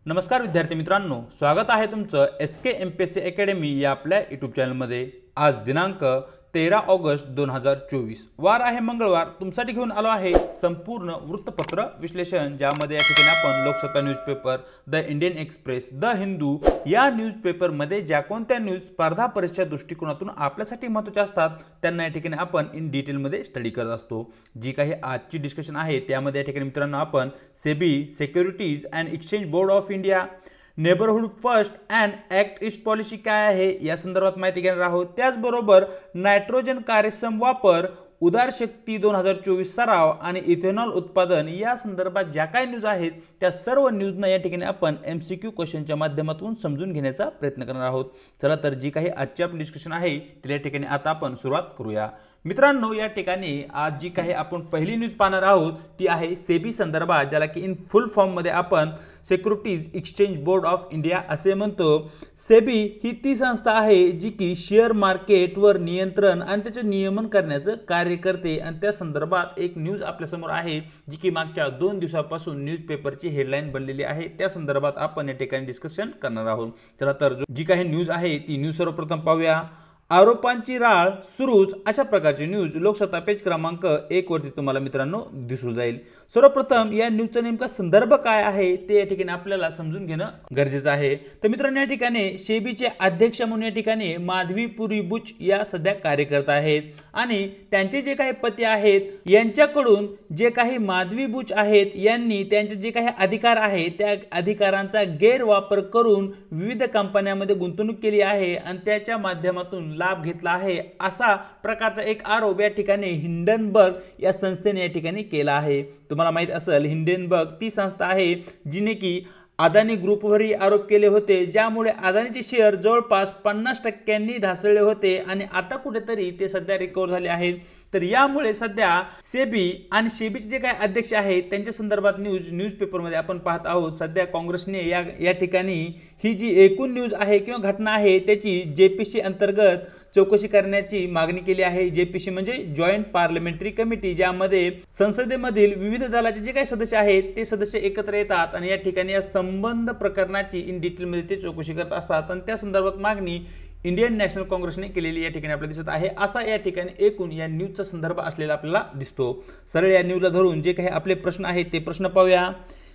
नमस्कार विद्यार्थी मित्रांनो, स्वागत आहे तुमचं SK MPSC अकॅडमी या आपल्या YouTube चॅनलमध्ये। आज दिनांक 13 ऑगस्ट 2024 वार आहे मंगळवार। तुमच्यासाठी घेऊन आलो आहे संपूर्ण वृत्तपत्र विश्लेषण, ज्यामध्ये या ठिकाणी आपण Loksatta newspaper, the Indian express, the Hindu या न्यूजपेपर मध्ये ज्या कोणत्या न्यूज स्पर्धा परीक्षा दृष्टिकोनातून आपल्यासाठी महत्त्वाच्या असतात त्यांना या ठिकाणी आपण इन डिटेल मध्ये स्टडी करत असतो। जी काही आजची डिस्कशन आहे त्यामध्ये या ठिकाणी मित्रांनो आपण SEBI, securities and exchange board of India, neighbourhood first and act east policy काय आहे या संदर्भात माहिती घेणार आहोत। त्याचबरोबर नायट्रोजन कार्यक्षम वापर, उदार शक्ती 2024 सराव आणि इथेनॉल उत्पादन या संदर्भात ज्या काही न्यूज आहेत त्या सर्व न्यूजना या ठिकाणी आपण MCQ क्वेश्चनच्या माध्यमातून समजून घेण्याचा प्रयत्न करणार आहोत। चला तर जी काही आजची आपली डिस्कशन आहे त्या या ठिकाणी आता आपण सुरुवात करूया। मित्रांनो, या ठिकाणी आज जी काही आपण पहिली न्यूज पाहणार आहोत ती आहे सेबी संदर्भात, ज्याला की इन फुल फॉर्म मध्ये आपण securities exchange board of India असे म्हणतो। सेबी ही ती संस्था आहे जी की शेअर मार्केटवर नियंत्रण आणि त्याचे नियमन करण्याचं कार्य करते आणि त्या संदर्भात एक न्यूज आपल्या समोर आहे जी की मागच्या 2 दिवसांपासून न्यूजपेपरची हेडलाईन बनलेली आहे। त्या संदर्भात आपण या ठिकाणी डिस्कशन करणार आहोत। चला तर जी काही न्यूज आहे ती न्यूज सर्वप्रथम पाहूया। आरोपांची राळ सुरूच अशा प्रकारची न्यूज लोकसत्ता पेज क्रमांक 1 वरती तुम्हाला मित्रांनो दिसून जाईल। सर्वप्रथम या न्यूजचा नेमका संदर्भ काय आहे ते या ठिकाणी आपल्याला समजून घेणं गरजेचं आहे। तर मित्रांनो, या ठिकाणी सेबीचे अध्यक्ष म्हणून या ठिकाणी माधवीपुरी बुच या सध्या कार्यकर्ता आहेत आणि त्यांचे जे काही पती आहेत यांच्याकडून जे काही माधवी बुच आहेत यांनी त्यांचे जे काही अधिकार आहे त्या अधिकारांचा गैरवापर करून विविध कंपन्यांमध्ये गुंतवणूक केली आहे आणि त्याच्या माध्यमातून लाभ घेतला आहे असा प्रकारचा एक आरोप या ठिकाणी हिंडनबर्ग या संस्थेने या ठिकाणी केला आहे। तुम्हाला माहित असेल हिंडनबर्ग ती संस्था आहे जिने की अदानी ग्रुपवरही आरोप केले होते, ज्यामुळे अदानीचे शेअर जवळपास 50% ढासळले होते आणि आता कुठेतरी ते सध्या रिकव्हर झाले आहेत। तर यामुळे सध्या सेबी आणि सेबीचे जे काही अध्यक्ष आहेत त्यांच्या संदर्भात न्यूजपेपरमध्ये आपण पाहत आहोत। सध्या काँग्रेसने या ठिकाणी ही जी एकूण न्यूज आहे किंवा घटना आहे त्याची JPC अंतर्गत चौकशी करण्याची मागणी केली आहे। JPC म्हणजे जॉईंट पार्लमेंटरी कमिटी, ज्यामध्ये संसदेमधील विविध दलाचे जे काही सदस्य आहेत ते सदस्य एकत्र येतात आणि या ठिकाणी या संबंध प्रकरणाची इन डिटेल मध्ये ते चौकशी करत असतात आणि त्या संदर्भात मागणी इंडियन नॅशनल काँग्रेसने केलेली या ठिकाणी आपल्याला दिसत आहे। असा या ठिकाणी एकूण या न्यूजचा संदर्भ असलेला आपल्याला दिसतो। सरळ या न्यूजला धरून जे काही आपले प्रश्न आहेत ते प्रश्न पाहूया।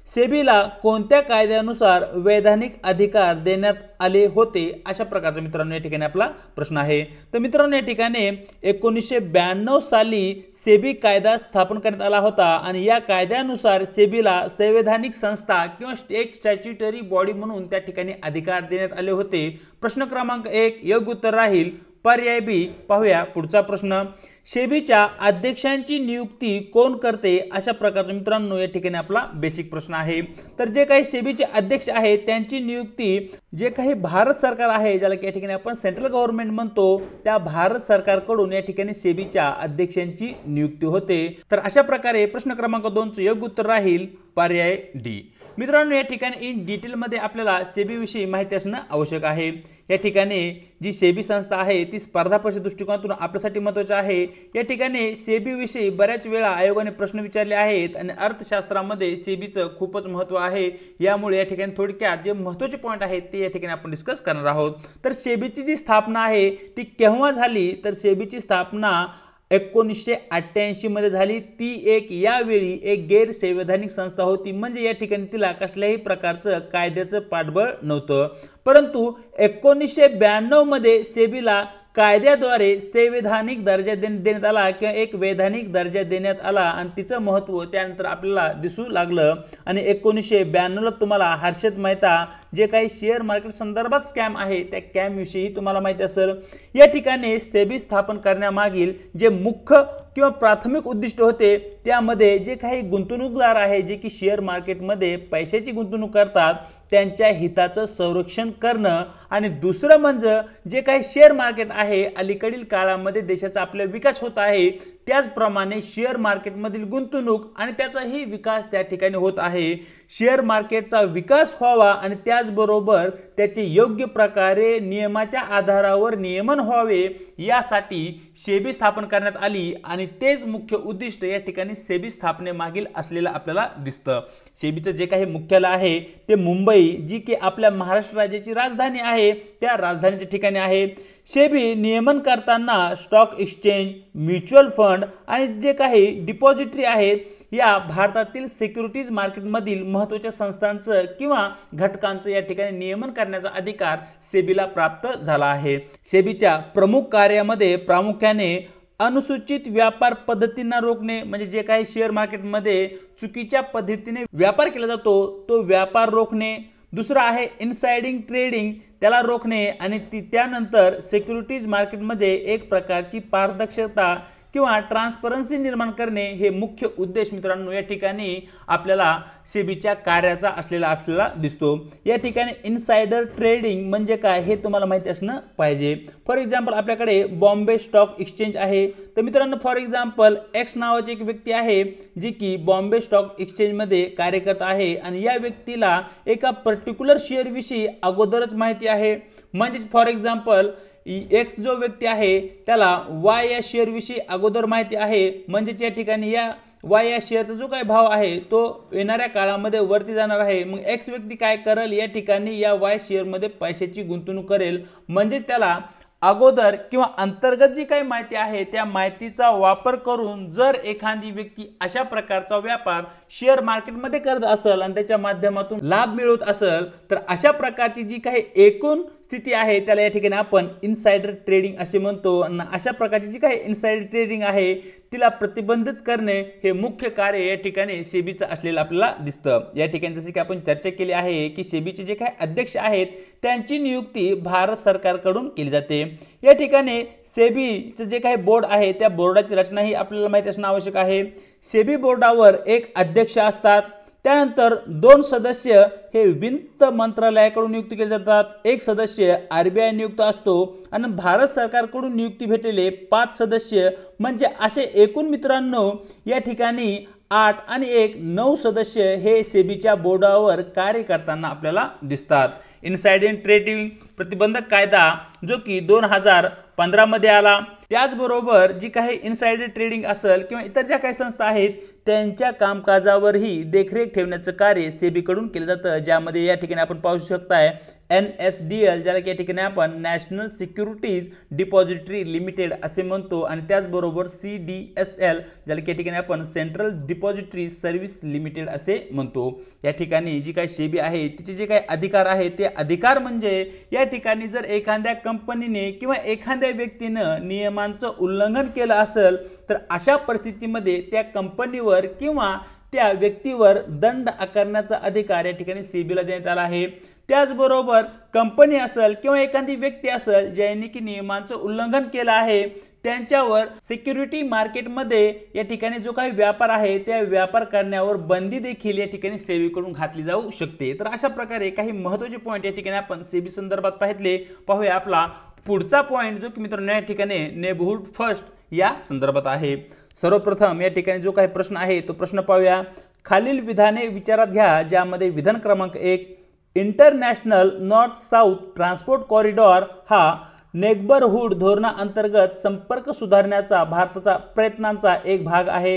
सेबीला कोणत्या कायद्यानुसार वैधानिक अधिकार देण्यात आले होते अशा प्रकारचा मित्रांनो या ठिकाणी आपला प्रश्न आहे। तर मित्रांनो, या ठिकाणी 1992 साली सेबी कायदा स्थापन करण्यात आला होता आणि या कायद्यानुसार सेबीला संवैधानिक संस्था किंवा एक स्टॅच्युटरी बॉडी म्हणून त्या ठिकाणी अधिकार देण्यात आले होते। प्रश्न क्रमांक 1 योग्य उत्तर राहील। पर्याय B पाहूया पुढचा प्रश्न। सेबीच्या अध्यक्षांची नियुक्ती कोण करते अशा प्रकारचा मित्रांनो या ठिकाणी आपला बेसिक प्रश्न आहे। तर जे काही सेबीचे अध्यक्ष आहेत त्यांची नियुक्ती जे काही भारत सरकार आहे, ज्याला या ठिकाणी आपण सेंट्रल गव्हर्नमेंट म्हणतो, त्या भारत सरकारकडून या ठिकाणी सेबीच्या अध्यक्षांची नियुक्ती होते। तर अशा प्रकारे प्रश्न क्रमांक 2 चे योग्य उत्तर राहील पर्याय D। मित्रांनो, या ठिकाणी इन डिटेल मध्ये आपल्याला सेबी विषयी माहिती असणं आवश्यक आहे। या ठिकाणी जी सेबी संस्था आहे ती स्पर्धा परीक्षा दृष्टिकोनातून आपल्यासाठी महत्त्वाची आहे। या ठिकाणी सेबी विषयी बऱ्याच वेळा आयोगाने प्रश्न विचारले आहेत आणि अर्थशास्त्रामध्ये सेबीचं खूपच महत्त्व आहे। यामुळे या ठिकाणी थोडक्यात जे महत्त्वाचे पॉईंट आहेत ते या ठिकाणी आपण डिस्कस करणार आहोत। तर सेबीची जी स्थापना आहे ती केव्हा झाली, तर सेबीची स्थापना 1988 मध्ये झाली। ती यावेळी एक गैरसंवैधानिक संस्था होती, म्हणजे या ठिकाणी तिला कसल्याही प्रकारचं कायद्याचं पाठबळ नव्हतं। परंतु 1992 मध्ये सेबीला कायद्याद्वारे संवैधानिक दर्जा देण्यात आला किंवा एक वैधानिक दर्जा देण्यात आला आणि तिचं महत्त्व त्यानंतर आपल्याला दिसू लागलं। आणि 1992 ला तुम्हाला हर्षद मेहता जे काही शेअर मार्केट संदर्भात स्कॅम आहे त्या स्कॅम विषयी तुम्हाला माहिती असेल। या ठिकाणी सेबी स्थापन करण्यामागील जे मुख्य किंवा प्राथमिक उद्दिष्ट होते त्यामध्ये जे काही गुंतवणूकदार आहे जे की शेअर मार्केटमध्ये पैशाची गुंतवणूक करतात त्यांच्या हिताचं संरक्षण करणं आणि दुसरं म्हणजे जे काही शेअर मार्केट आहे अलीकडील काळामध्ये देशाचा आपला विकास होत आहे त्याचप्रमाणे शेअर मार्केटमधील गुंतवणूक आणि त्याचाही विकास त्या ठिकाणी होत आहे। शेअर मार्केटचा विकास व्हावा आणि त्याचबरोबर त्याचे योग्य प्रकारे नियमाच्या आधारावर नियमन व्हावे यासाठी सेबी स्थापन करण्यात आली आणि तेच मुख्य उद्दिष्ट या ठिकाणी सेबी स्थापनेमागील असलेलं आपल्याला दिसतं। सेबीचं जे काही मुख्यालय आहे ते मुंबई, जी की आपल्या महाराष्ट्र राज्याची राजधानी आहे, त्या राजधानीच्या ठिकाणी आहे। सेबी नियमन करताना स्टॉक एक्सचेंज, म्युच्युअल फंड आणि जे काही डिपॉझिटरी आहेत या भारतातील सिक्युरिटीज मार्केटमधील महत्त्वाच्या संस्थांचं किंवा घटकांचं या ठिकाणी नियमन करण्याचा अधिकार सेबीला प्राप्त झाला आहे। सेबीच्या प्रमुख कार्यामध्ये प्रामुख्याने अनुसूचित व्यापार पद्धतींना रोखणे, म्हणजे जे काही शेअर मार्केटमध्ये चुकीच्या पद्धतीने व्यापार केला जातो तो व्यापार रोखणे। दुसरा आहे इनसाइडिंग ट्रेडिंग, त्याला रोखणे आणि त्यानंतर सिक्युरिटीज मार्केटमध्ये एक प्रकारची पारदर्शकता किंवा ट्रान्सपरन्सी निर्माण करणे हे मुख्य उद्देश मित्रांनो या ठिकाणी आपल्याला सेबीच्या कार्याचा असलेला आपल्याला दिसतो। या ठिकाणी इनसाइडर ट्रेडिंग म्हणजे काय हे तुम्हाला माहिती असणं पाहिजे। फॉर एक्झाम्पल आपल्याकडे बॉम्बे स्टॉक एक्सचेंज आहे, तर मित्रांनो फॉर एक्झाम्पल एक्स नावाची एक व्यक्ती आहे जी की बॉम्बे स्टॉक एक्सचेंजमध्ये कार्य करत आहे आणि या व्यक्तीला एका पर्टिक्युलर शेअर विषयी अगोदरच माहिती आहे। म्हणजे फॉर एक्झाम्पल एक्स जो व्यक्ती आहे त्याला वाय या शेअर विषयी अगोदर माहिती आहे, म्हणजेच या ठिकाणी या वाय या शेअरचा जो काही भाव आहे तो येणाऱ्या काळामध्ये वरती जाणार आहे। मग एक्स व्यक्ती काय करेल, या ठिकाणी या वाय शेअरमध्ये पैशाची गुंतवणूक करेल, म्हणजे त्याला अगोदर किंवा अंतर्गत जी काही माहिती आहे त्या माहितीचा वापर करून जर एखादी व्यक्ती अशा प्रकारचा व्यापार शेअर मार्केटमध्ये करत असेल आणि त्याच्या माध्यमातून लाभ मिळवत असेल तर अशा प्रकारची जी काही एकूण स्थिती आहे त्याला या ठिकाणी आपण इनसाइडर ट्रेडिंग असे म्हणतो। आणि अशा प्रकारची जी काही इनसाइडर ट्रेडिंग आहे तिला प्रतिबंधित करणे हे मुख्य कार्य या ठिकाणी सेबीचं असलेलं आपल्याला दिसतं। या ठिकाणी जसे की आपण चर्चा केली आहे की सेबीचे जे काही अध्यक्ष आहेत त्यांची नियुक्ती भारत सरकारकडून केली जाते। या ठिकाणी सेबीचं जे काही बोर्ड आहे त्या बोर्डाची रचना ही आपल्याला माहिती असणं आवश्यक आहे। सेबी बोर्डावर एक अध्यक्ष असतात, त्यानंतर 2 सदस्य हे वित्त मंत्रालयाकडून नियुक्त केले जातात, एक सदस्य आरबीआय नियुक्त असतो आणि भारत सरकारकडून नियुक्ती भेटलेले 5 सदस्य, म्हणजे असे एकूण मित्रांनो या ठिकाणी 8 आणि 1 9 सदस्य हे सेबीच्या बोर्डावर कार्य करताना आपल्याला दिसतात। इनसाइडर ट्रेडिंग प्रतिबंधक कायदा जो की 2015 मध्ये आला, त्याचबरोबर जी काही इनसाइडर ट्रेडिंग असेल किंवा इतर ज्या काही संस्था आहेत त्यांच्या कामकाजावरही देखरेख ठेवण्याचं कार्य सेबीकडून केलं जातं, ज्यामध्ये या ठिकाणी आपण पाहू शकताय NSDL ज्याला की या ठिकाणी आपण नॅशनल सिक्युरिटीज डिपॉझिटरी लिमिटेड असे म्हणतो आणि त्याचबरोबर CDSL ज्याला की या ठिकाणी आपण सेंट्रल डिपॉझिटरी सर्व्हिस लिमिटेड असे म्हणतो। या ठिकाणी जी काही सेबी आहे तिचे जे काही अधिकार आहेत ते अधिकार म्हणजे या ठिकाणी जर एखाद्या कंपनीने किंवा एखाद्या व्यक्तीनं नियमांचं उल्लंघन केलं असेल तर अशा परिस्थितीमध्ये त्या कंपनीवर किंवा त्या व्यक्तीवर दंड आकारण्याचा अधिकार या ठिकाणी सेबीला देण्यात आला आहे। त्याचबरोबर कंपनी असेल किंवा एखादी व्यक्ती असेल ज्यांनी की नियमांचं उल्लंघन केलं आहे त्यांच्यावर सिक्युरिटी मार्केटमध्ये या ठिकाणी जो काही व्यापार आहे त्या व्यापार करण्यावर बंदी देखील या ठिकाणी सेबीकडून घातली जाऊ शकते। तर अशा प्रकारे काही महत्त्वाचे पॉईंट या ठिकाणी आपण सेबी संदर्भात पाहितले। पाहूया आपला पुढचा पॉईंट जो की मित्रांनो या ठिकाणी नेबरहूड फर्स्ट या संदर्भात आहे। सर्वप्रथम या ठिकाणी जो काही प्रश्न आहे तो प्रश्न पाहूया। खालील विधाने विचारात घ्या, ज्यामध्ये विधान क्रमांक 1 international north south transport corridor हा नेबरहूड धोरणाअंतर्गत संपर्क सुधारण्याचा भारताचा प्रयत्नांचा एक भाग आहे।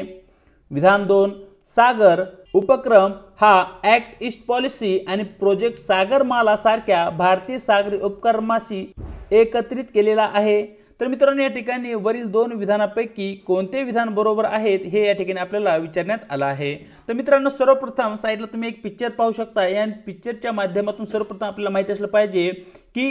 विधान 2 सागर उपक्रम हा ॲक्ट ईस्ट पॉलिसी आणि प्रोजेक्ट सागरमाला सारख्या भारतीय सागरी उपक्रमाशी एकत्रित केलेला आहे। तर मित्रांनो या ठिकाणी वरील 2 विधानापैकी कोणते विधान बरोबर आहेत हे या ठिकाणी आपल्याला विचारण्यात आलं आहे। तर मित्रांनो सर्वप्रथम साइडला तुम्ही एक पिक्चर पाहू शकता, या पिक्चरच्या माध्यमातून सर्वप्रथम आपल्याला माहिती असलं पाहिजे की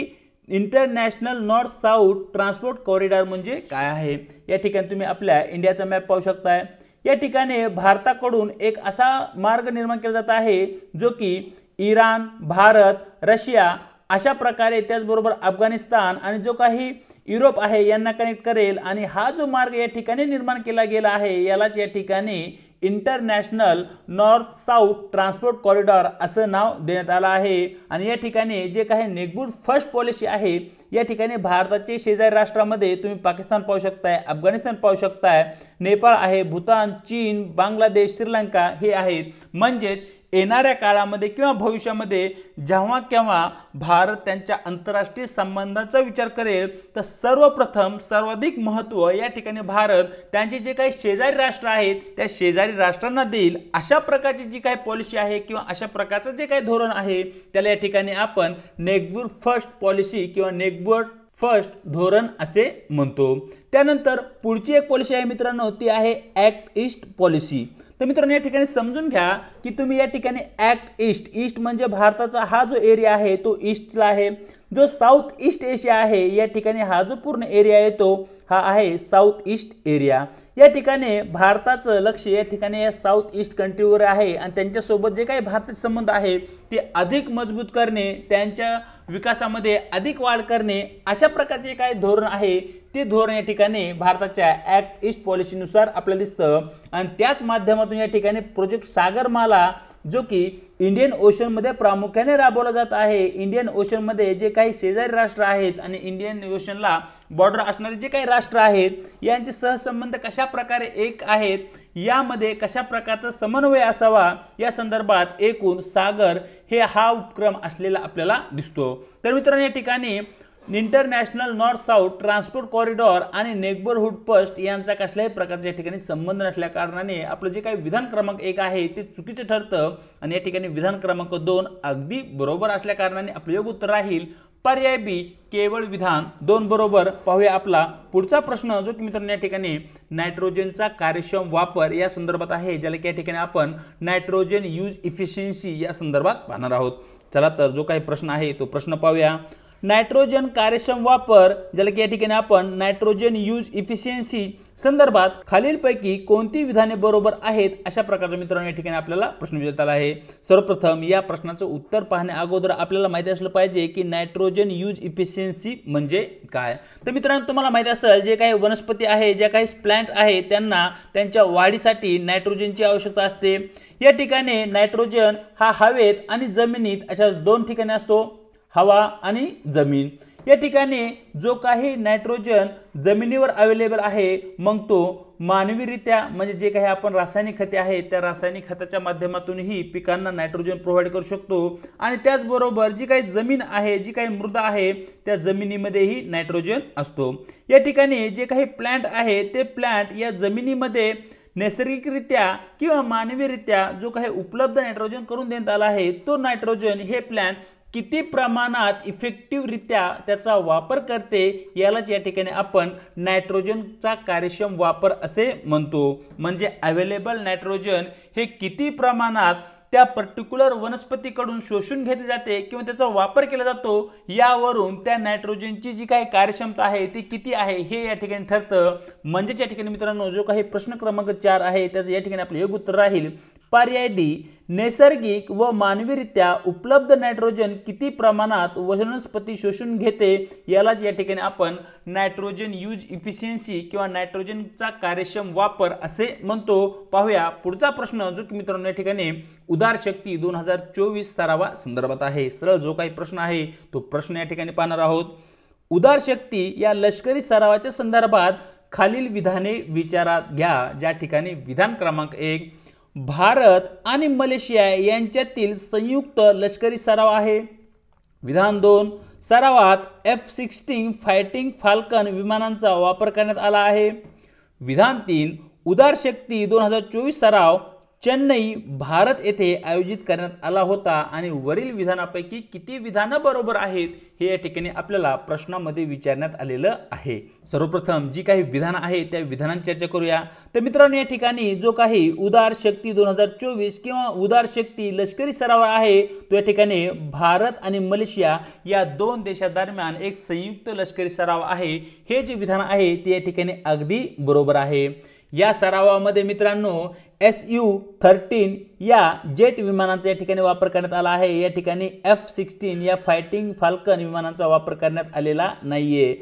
international north south transport corridor म्हणजे काय आहे। या ठिकाणी तुम्ही आपल्या इंडियाचा मॅप पाहू शकताय। या ठिकाणी भारताकडून एक असा मार्ग निर्माण केला जात आहे जो की इराण, भारत, रशिया अशा प्रकारे त्याचबरोबर अफगाणिस्तान आणि जो काही युरोप आहे यांना कनेक्ट करेल आणि हा जो मार्ग या ठिकाणी निर्माण केला गेला आहे यालाच या ठिकाणी international north south transport corridor असं नाव देण्यात आलं आहे। आणि या ठिकाणी जे काही नेकबुड फर्स्ट पॉलिसी आहे, या ठिकाणी भारताचे शेजारी राष्ट्रामध्ये तुम्ही पाकिस्तान पाहू शकताय, अफगाणिस्तान पाहू शकताय, नेपाळ आहे, भूतान, चीन, बांगलादेश, श्रीलंका हे आहेत। म्हणजेच येणाऱ्या काळामध्ये किंवा भविष्यामध्ये जेव्हा केव्हा भारत त्यांच्या आंतरराष्ट्रीय संबंधांचा विचार करेल तर सर्वप्रथम सर्वाधिक महत्त्व या ठिकाणी भारत त्यांचे जे काही शेजारी राष्ट्र आहेत त्या शेजारी राष्ट्रांना देईल। अशा प्रकारची जी काही पॉलिसी आहे किंवा अशा प्रकारचं जे काही धोरण आहे त्याला या ठिकाणी आपण नेकबुड फर्स्ट पॉलिसी किंवा नेकबुड फर्स्ट धोरण असे म्हणतो। त्यानंतर पुढची एक पॉलिसी आहे मित्रांनो, ती आहे ॲक्ट ईस्ट पॉलिसी। तर मित्रांनो या ठिकाणी समजून घ्या की तुम्ही या ठिकाणी ॲक्ट ईस्ट म्हणजे भारताचा हा जो एरिया आहे तो ईस्टला आहे, जो साऊथ ईस्ट एशिया आहे या ठिकाणी हा जो पूर्ण एरिया येतो हा आहे साऊथ ईस्ट एरिया। या ठिकाणी भारताचं लक्ष या ठिकाणी या साऊथ ईस्ट कंट्रीवर आहे आणि त्यांच्यासोबत जे काही भारताचे संबंध आहेत ते अधिक मजबूत करणे, त्यांच्या विकासामध्ये अधिक वाढ करणे, अशा प्रकारचे काय धोरण आहे ते धोरण या ठिकाणी भारताच्या ॲक्ट ईस्ट पॉलिसीनुसार आपल्याला दिसतं। आणि त्याच माध्यमातून या ठिकाणी प्रोजेक्ट सागरमाला जो की इंडियन ओशन मध्ये प्रामुख्याने राबवला जात आहे। इंडियन ओशन मध्ये जे काही शेजारी राष्ट्र आहेत आणि इंडियन ओशनला बॉर्डर असणारे जे काही राष्ट्र आहेत यांचे सहसंबंध कशा प्रकारे एक आहेत, यामध्ये कशा प्रकारचा समन्वय असावा या संदर्भात एकूण सागर हे हा उपक्रम असलेला आपल्याला दिसतो। तर मित्रांनो या ठिकाणी international north south transport corridor आणि नेबरहूड फर्स्ट यांचा कसल्याही प्रकारच्या या ठिकाणी संबंध नसल्या कारणाने आपलं जे काही विधान क्रमांक 1 आहे ते चुकीचं ठरतं आणि या ठिकाणी विधान क्रमांक 2 अगदी बरोबर असल्या कारणाने आपलं योग्य उत्तर राहील पर्याय बी केवळ विधान 2 बरोबर। पाहूया आपला पुढचा प्रश्न जो की मित्रांनो या ठिकाणी नायट्रोजनचा कार्यक्षम वापर या संदर्भात आहे, ज्याला की या ठिकाणी आपण नायट्रोजन यूज इफिशियन्सी या संदर्भात पाहणार आहोत। चला तर जो काही प्रश्न आहे तो प्रश्न पाहूया। नायट्रोजन कार्यक्षम वापर ज्याला की या ठिकाणी आपण नायट्रोजन यूज इफिशियन्सी संदर्भात खालीलपैकी कोणती विधाने बरोबर आहेत अशा प्रकारच्या मित्रांनो या ठिकाणी आपल्याला प्रश्न विचारण्यात आला आहे। सर्वप्रथम या प्रश्नाचं उत्तर पाहण्या अगोदर आपल्याला माहिती असलं पाहिजे की नायट्रोजन यूज इफिशियन्सी म्हणजे काय। तर मित्रांनो तुम्हाला माहिती असेल जे काही वनस्पती आहे, जे काही प्लांट आहे त्यांना त्यांच्या वाढीसाठी नायट्रोजनची आवश्यकता असते। या ठिकाणी नायट्रोजन हा हवेत आणि जमिनीत अशा 2 ठिकाणी असतो, हवा आणि जमीन। या ठिकाणी जो काही नायट्रोजन जमिनीवर अवेलेबल आहे मग तो मानवीरित्या म्हणजे जे काही आपण रासायनिक खते आहेत त्या रासायनिक खताच्या माध्यमातूनही पिकांना नायट्रोजन प्रोव्हाइड करू शकतो। आणि त्याचबरोबर जी काही जमीन आहे, जी काही मृदा आहे त्या जमिनीमध्येही नायट्रोजन असतो। या ठिकाणी जे काही प्लांट आहे ते प्लांट या जमिनीमध्ये नैसर्गिकरित्या किंवा मानवीरित्या जो काही उपलब्ध नायट्रोजन करून देण्यात आला आहे तो नायट्रोजन हे प्लांट किती प्रमाणात इफेक्टिव्ह रित्या त्याचा वापर करते यालाच या ठिकाणी आपण नायट्रोजनचा कार्यक्षम वापर असे म्हणतो। म्हणजे अवेलेबल नायट्रोजन हे किती प्रमाणात त्या पर्टिक्युलर वनस्पतीकडून शोषून घेतले जाते किंवा त्याचा वापर केला जातो यावरून त्या नायट्रोजनची जी काही कार्यक्षमता आहे ती किती आहे हे या ठिकाणी ठरतं। म्हणजे या ठिकाणी मित्रांनो जो काही प्रश्न क्रमांक 4 आहे त्याचं या ठिकाणी आपलं योग्य उत्तर राहील पर्याय डी नैसर्गिक व मानवीरित्या उपलब्ध नायट्रोजन किती प्रमाणात वनस्पती शोषून घेते यालाच या ठिकाणी आपण नायट्रोजन यूज इफिशियन्सी किंवा नायट्रोजनचा कार्यक्षम वापर असे म्हणतो। पाहूया पुढचा प्रश्न जो की मित्रांनो या ठिकाणी उदार शक्ती 2024 सरावा संदर्भात आहे। सरळ जो काही प्रश्न आहे तो प्रश्न या ठिकाणी पाहणार आहोत। उदार शक्ती या लष्करी सरावाच्या संदर्भात खालील विधाने विचारात घ्या। ज्या ठिकाणी विधान क्रमांक 1 भारत आणि मलेशिया यांच्यातील संयुक्त लष्करी सराव आहे। विधान 2 सरावात F-16 फायटिंग फाल्कन विमानांचा वापर करण्यात आला आहे। विधान 3 उदार शक्ती 2024 सराव चेन्नई भारत येथे आयोजित करण्यात आला होता आणि वरील विधानापैकी किती विधानं बरोबर आहेत हे या ठिकाणी आपल्याला प्रश्नामध्ये विचारण्यात आलेलं आहे। सर्वप्रथम जी काही विधानं आहेत त्या विधानांची चर्चा करूया। तर मित्रांनो या ठिकाणी जो काही उदार शक्ती 2024 किंवा उदार शक्ती लष्करी सराव आहे तो या ठिकाणी भारत आणि मलेशिया या 2 देशांदरम्यान एक संयुक्त लष्करी सराव आहे। हे जे विधान आहे ते या ठिकाणी अगदी बरोबर आहे। या सरावामध्ये मित्रांनो Su-13 या जेट विमानांचा या ठिकाणी वापर करण्यात आला आहे। या ठिकाणी F-16 या फायटिंग फाल्कन विमानांचा वापर करण्यात आलेला नाहीये।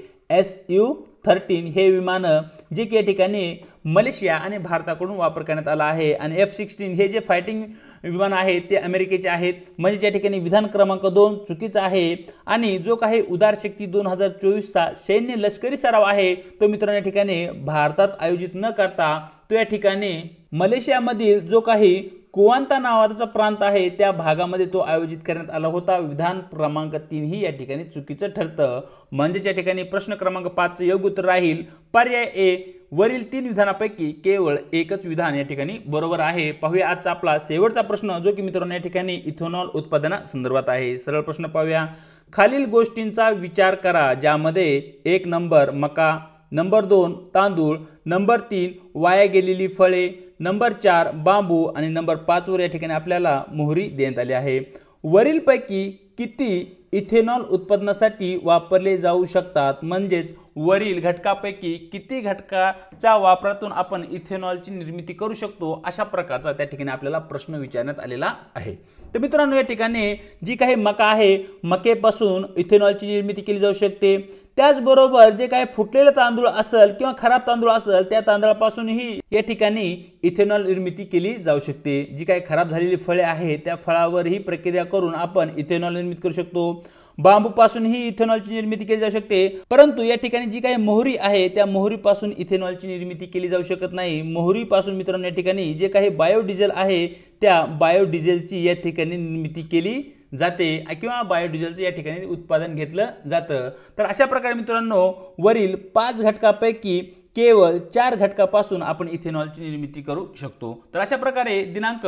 F-13 हे विमान जे की या ठिकाणी मलेशिया आणि भारताकडून वापर करण्यात आला आहे आणि F-16 हे जे फायटिंग विमान आहे ते अमेरिकेचे आहेत, म्हणजे या ठिकाणी विधान क्रमांक 2 चुकीचा आहे। आणि जो काही उदार शक्ती 2024 चा सैन्य लष्करी सराव आहे तो मित्रांनो या ठिकाणी भारतात आयोजित न करता तो या ठिकाणी मलेशियामधील जो काही कुवांता नावाचा प्रांत आहे त्या भागामध्ये तो आयोजित करण्यात आला होता। विधान क्रमांक 3 ही या ठिकाणी चुकीचं ठरतं, म्हणजे या ठिकाणी प्रश्न क्रमांक 5 चे योग्य उत्तर राहील पर्याय ए। वरील 3 विधानापैकी केवळ एकच विधान या ठिकाणी बरोबर आहे। पाहूया आजचा आपला शेवटचा प्रश्न जो की मित्रांनो या ठिकाणी इथेनॉल उत्पादना संदर्भात आहे। सरळ प्रश्न पाहूया। खालील गोष्टींचा विचार करा ज्यामध्ये 1 नंबर मका, नंबर 2 तांदूळ, नंबर 3 वाया गेलेली फळे, नंबर 4 बांबू आणि नंबर 5 वर या ठिकाणी आपल्याला मोहरी देण्यात आली आहे। वरीलपैकी किती इथेनॉल उत्पादनासाठी वापरले जाऊ शकतात, म्हणजेच वरील घटकापैकी किती घटकाच्या वापरातून आपण इथेनॉलची निर्मिती करू शकतो अशा प्रकारचा त्या ठिकाणी आपल्याला प्रश्न विचारण्यात आलेला आहे। तर मित्रांनो या ठिकाणी जी काही मका आहे मकेपासून इथेनॉलची निर्मिती केली जाऊ शकते। त्याचबरोबर जे काही फुटलेले तांदूळ असेल किंवा खराब तांदूळ असेल त्या तांदळापासूनही या ठिकाणी इथेनॉल निर्मिती केली जाऊ शकते। जी काही खराब झालेली फळे आहेत त्या फळावर ही प्रक्रिया करून आपण इथेनॉल निर्मिती करू शकतो। बांबूपासून ही इथेनॉलची निर्मिती केली जाऊ शकते, परंतु या ठिकाणी जी काही मोहरी आहे त्या मोहरीपासून इथेनॉलची निर्मिती केली जाऊ शकत नाही। मोहरीपासून मित्रांनो या ठिकाणी जे काही बायोडिझेल आहे त्या बायोडिझेलची या ठिकाणी निर्मिती केली जाते किंवा बायोडिझेलचं या ठिकाणी उत्पादन घेतलं जातं। तर अशा प्रकारे मित्रांनो वरील 5 घटकापैकी केवळ 4 घटकापासून आपण इथेनॉलची निर्मिती करू शकतो। तर अशा प्रकारे दिनांक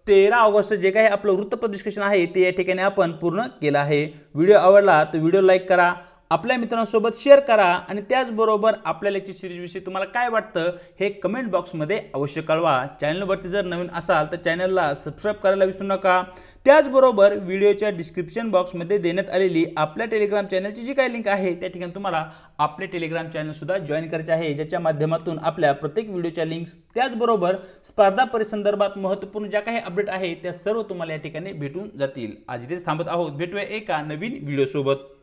13 ऑगस्ट जे काही आपलं वृत्तपत्र डिस्कशन आहे ते या ठिकाणी आपण पूर्ण केलं आहे। व्हिडिओ आवडला तर व्हिडिओ लाईक करा, आपल्या मित्रांसोबत शेअर करा आणि त्याचबरोबर आपल्या लेक्चर सिरीजविषयी तुम्हाला काय वाटतं हे कमेंट बॉक्समध्ये अवश्य कळवा। चॅनलवरती जर नवीन असाल तर चॅनलला सबस्क्राईब करायला विसरू नका। त्याचबरोबर व्हिडिओच्या डिस्क्रिप्शन बॉक्समध्ये देण्यात आलेली आपल्या टेलिग्राम चॅनलची जी काही लिंक आहे त्या ठिकाणी तुम्हाला आपले टेलिग्राम चॅनल सुद्धा जॉईन करायचे आहे, ज्याच्या माध्यमातून आपल्या प्रत्येक व्हिडिओच्या लिंक्स त्याचबरोबर स्पर्धा परीक्षेसंदर्भात महत्त्वपूर्ण ज्या काही अपडेट आहे त्या सर्व तुम्हाला या ठिकाणी भेटून जातील। आज इथेच थांबत आहोत, भेटूया एका नवीन व्हिडिओ सोबत।